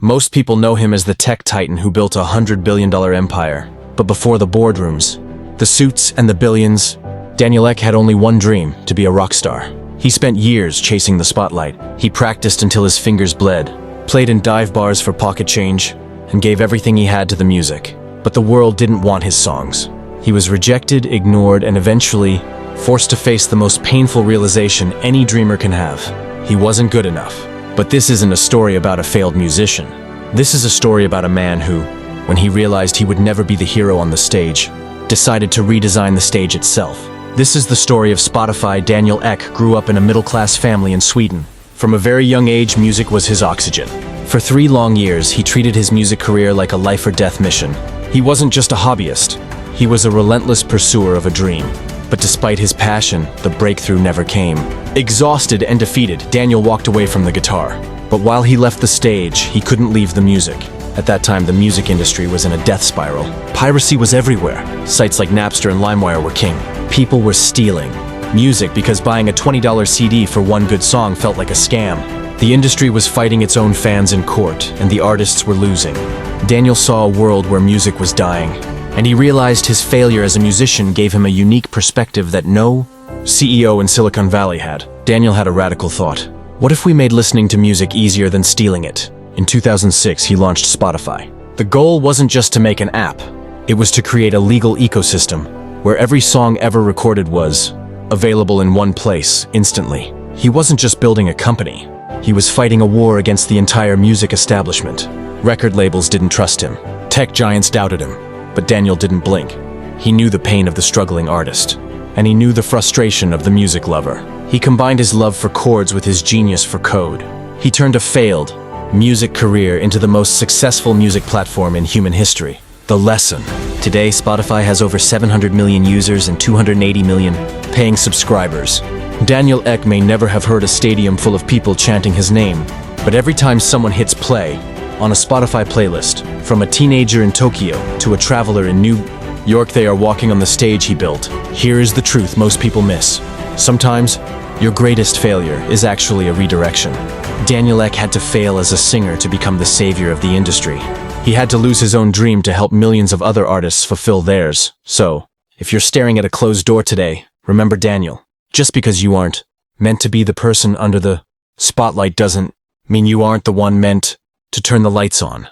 Most people know him as the tech titan who built a $100 billion empire. But before the boardrooms, the suits and the billions, Daniel Ek had only one dream: to be a rock star. He spent years chasing the spotlight. He practiced until his fingers bled, played in dive bars for pocket change, and gave everything he had to the music. But the world didn't want his songs. He was rejected, ignored, and eventually forced to face the most painful realization any dreamer can have. He wasn't good enough. But this isn't a story about a failed musician. This is a story about a man who, when he realized he would never be the hero on the stage, decided to redesign the stage itself. This is the story of Spotify. Daniel Ek grew up in a middle-class family in Sweden. From a very young age, music was his oxygen. For 3 long years, he treated his music career like a life-or-death mission. He wasn't just a hobbyist. He was a relentless pursuer of a dream. But despite his passion, the breakthrough never came. Exhausted and defeated, Daniel walked away from the guitar. But while he left the stage, he couldn't leave the music. At that time, the music industry was in a death spiral. Piracy was everywhere. Sites like Napster and LimeWire were king. People were stealing music because buying a $20 CD for one good song felt like a scam. The industry was fighting its own fans in court, and the artists were losing. Daniel saw a world where music was dying, and he realized his failure as a musician gave him a unique perspective that no CEO in Silicon Valley had. Daniel had a radical thought. What if we made listening to music easier than stealing it? In 2006, he launched Spotify. The goal wasn't just to make an app. It was to create a legal ecosystem where every song ever recorded was available in one place, instantly. He wasn't just building a company. He was fighting a war against the entire music establishment. Record labels didn't trust him. Tech giants doubted him. But Daniel didn't blink. He knew the pain of the struggling artist, and he knew the frustration of the music lover. He combined his love for chords with his genius for code. He turned a failed music career into the most successful music platform in human history. The lesson. Today, Spotify has over 700 million users and 280 million paying subscribers. Daniel Ek may never have heard a stadium full of people chanting his name, but every time someone hits play on a Spotify playlist, from a teenager in Tokyo to a traveler in New York, they are walking on the stage he built. Here is the truth most people miss. Sometimes, your greatest failure is actually a redirection. Daniel Ek had to fail as a singer to become the savior of the industry. He had to lose his own dream to help millions of other artists fulfill theirs. So, if you're staring at a closed door today, remember Daniel. Just because you aren't meant to be the person under the spotlight doesn't mean you aren't the one meant to turn the lights on.